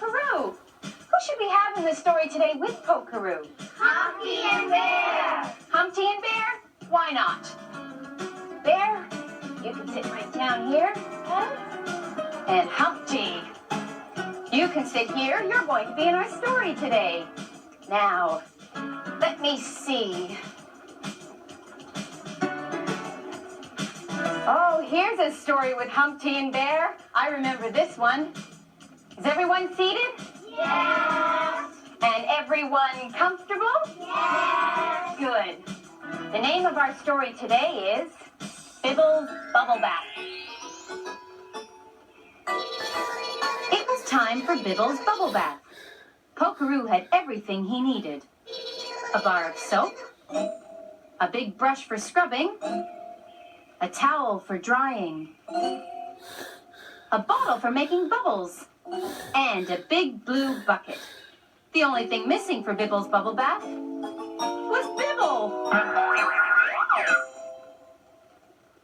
Pokeroo. Who should we have in the story today with Pokeroo? Humpty and Bear. Humpty and Bear? Why not? Bear, you can sit right down here. And Humpty, you can sit here. You're going to be in our story today. Now, let me see. Oh, here's a story with Humpty and Bear. I remember this one. Is everyone seated? Yes. And everyone comfortable? Yes. Good. The name of our story today is Bibble's Bubble Bath. It was time for Bibble's Bubble Bath. Pokeroo had everything he needed. A bar of soap, a big brush for scrubbing, a towel for drying, a bottle for making bubbles, and a big blue bucket. The only thing missing for Bibble's bubble bath was Bibble.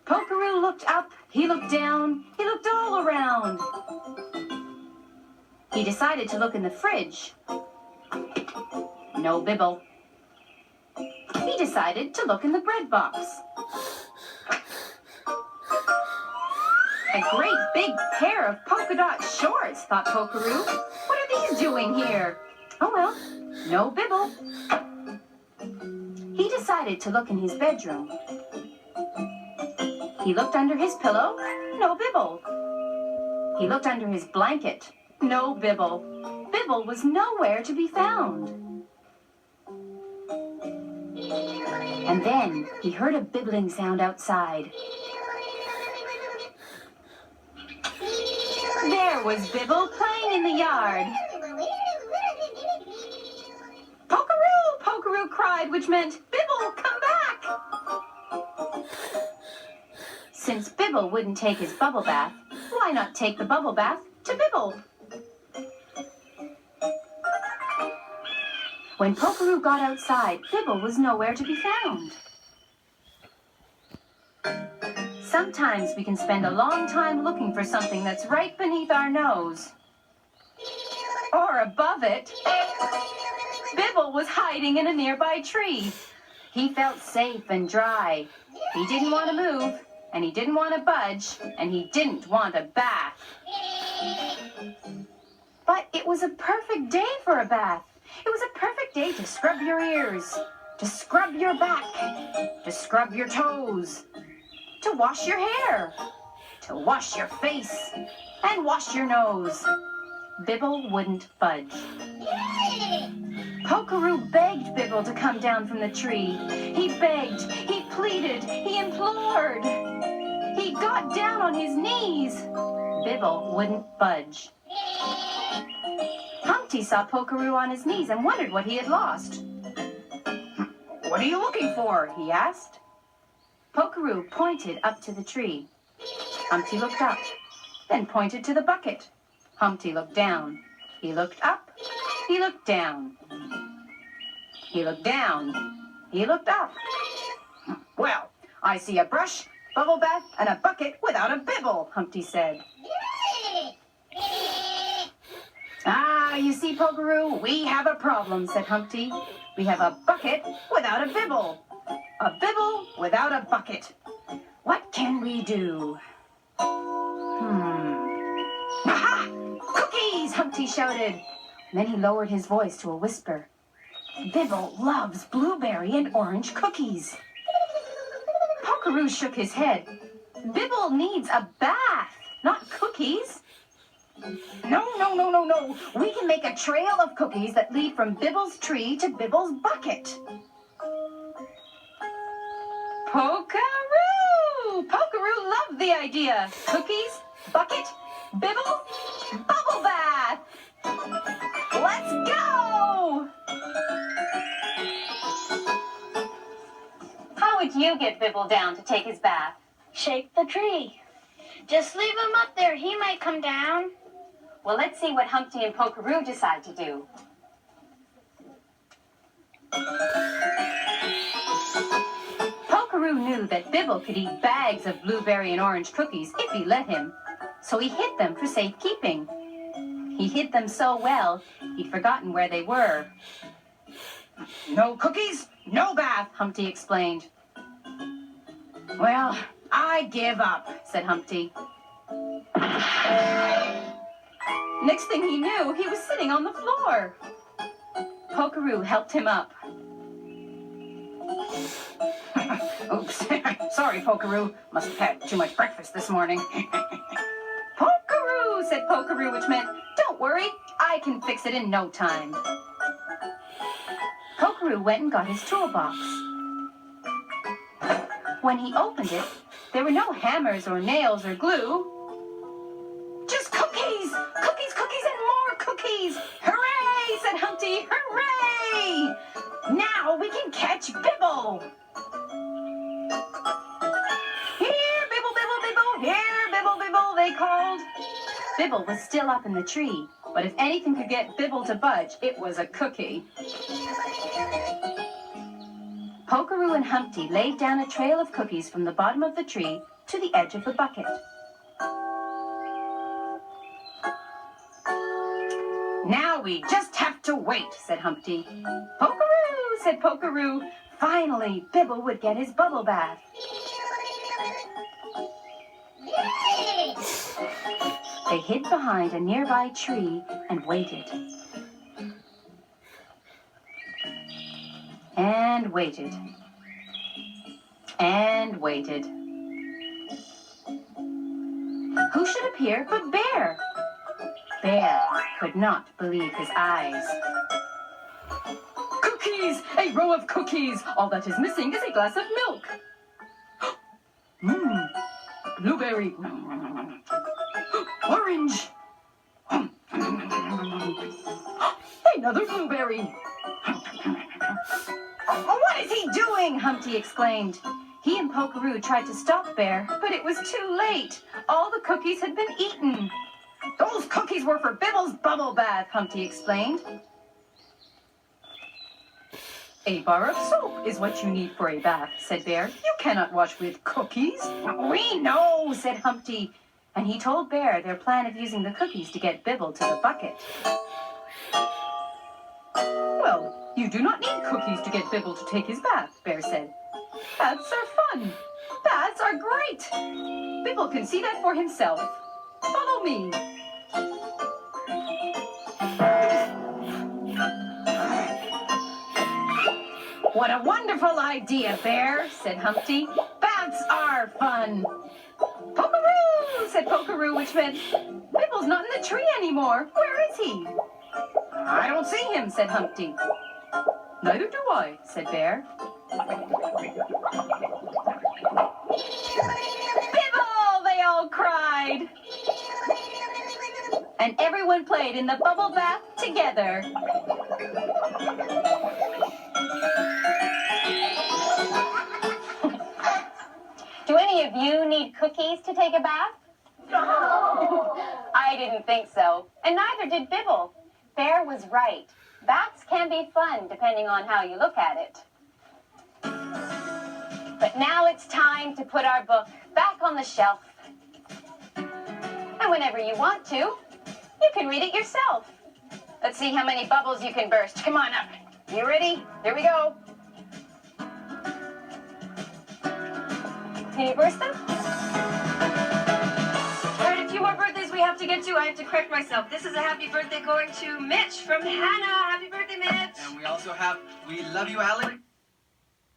Pokeroo looked up, he looked down, he looked all around. He decided to look in the fridge. No Bibble. He decided to look in the bread box. A great big pair of polka dot shorts, thought Pokeroo. What are these doing here? Oh well, no Bibble. He decided to look in his bedroom. He looked under his pillow, no Bibble. He looked under his blanket, no Bibble. Bibble was nowhere to be found. And then he heard a bibbling sound outside. There was Bibble playing in the yard. Pokeroo, Pokeroo cried, which meant, Bibble, come back! Since Bibble wouldn't take his bubble bath, why not take the bubble bath to Bibble? When Pokeroo got outside, Bibble was nowhere to be found. Sometimes we can spend a long time looking for something that's right beneath our nose. Or above it. Bibble was hiding in a nearby tree. He felt safe and dry. He didn't want to move, and he didn't want to budge, and he didn't want a bath. But it was a perfect day for a bath. It was a perfect day to scrub your ears, to scrub your back, to scrub your toes, to wash your hair, to wash your face, and wash your nose. Bibble wouldn't budge. Pokeroo begged Bibble to come down from the tree. He begged, he pleaded, he implored. He got down on his knees. Bibble wouldn't budge. Humpty saw Pokeroo on his knees and wondered what he had lost. "What are you looking for?" he asked. Pokeroo pointed up to the tree. Humpty looked up, then pointed to the bucket. Humpty looked down. He looked up. He looked down. He looked down. He looked up. "Well, I see a brush, bubble bath, and a bucket without a Bibble," Humpty said. "Ah, you see, Pokeroo, we have a problem," said Humpty. "We have a bucket without a Bibble. A Bibble without a bucket. What can we do?" "Aha! Cookies!" Humpty shouted. Then he lowered his voice to a whisper. "Bibble loves blueberry and orange cookies." Pokeroo shook his head. "Bibble needs a bath, not cookies." No. We can make a trail of cookies that lead from Bibble's tree to Bibble's bucket." Pokeroo! Pokeroo loved the idea. Cookies, bucket, Bibble, bubble bath. Let's go! How would you get Bibble down to take his bath? Shake the tree. Just leave him up there. He might come down. Well, let's see what Humpty and Pokeroo decide to do. Pokeroo knew that Bibble could eat bags of blueberry and orange cookies if he let him, so he hid them for safekeeping. He hid them so well, he'd forgotten where they were. No cookies, no bath, Humpty explained. Well, I give up, said Humpty. Next thing he knew, he was sitting on the floor. Polkaroo helped him up. Oops, sorry, Polkaroo. Must have had too much breakfast this morning. Polkaroo, said Polkaroo, which meant, don't worry, I can fix it in no time. Polkaroo went and got his toolbox. When he opened it, there were no hammers or nails or glue. Just cookies! Cookies, cookies, and more cookies! Hooray, said Humpty, hooray! Now we can catch Bibble! Here, Bibble, Bibble, Bibble, here, Bibble, Bibble, they called. Bibble was still up in the tree, but if anything could get Bibble to budge, it was a cookie. Polkaroo and Humpty laid down a trail of cookies from the bottom of the tree to the edge of the bucket. Now we just have to wait, said Humpty. Polkaroo, said Polkaroo. Finally, Bibble would get his bubble bath. Yay! They hid behind a nearby tree and waited. And waited. And waited. Who should appear but Bear? Bear could not believe his eyes. Cookies! A row of cookies! All that is missing is a glass of milk. Mmm. Blueberry. Orange. Another blueberry. What is he doing? Humpty exclaimed. He and Polkaroo tried to stop Bear, but it was too late. All the cookies had been eaten. Those cookies were for Bibble's bubble bath, Humpty explained. A bar of soap is what you need for a bath, said Bear. You cannot wash with cookies. We know, said Humpty. And he told Bear their plan of using the cookies to get Bibble to the bucket. Well, you do not need cookies to get Bibble to take his bath, Bear said. Baths are fun. Baths are great. Bibble can see that for himself. Follow me. What a wonderful idea, Bear, said Humpty. Baths are fun. Polkaroo, said Polkaroo, which meant, Bibble's not in the tree anymore. Where is he? I don't see him, said Humpty. Neither do I, said Bear. Bibble, they all cried. And everyone played in the bubble bath together. Do any of you need cookies to take a bath? No. I didn't think so, and neither did Bibble. Bear was right. Baths can be fun depending on how you look at it. But now it's time to put our book back on the shelf. And whenever you want to, you can read it yourself. Let's see how many bubbles you can burst. Come on up. You ready? Here we go. Can you burst them? All right, a few more birthdays we have to get to. I have to correct myself. This is a happy birthday going to Mitch from Hannah. Happy birthday, Mitch. And we also have We Love You, Alec.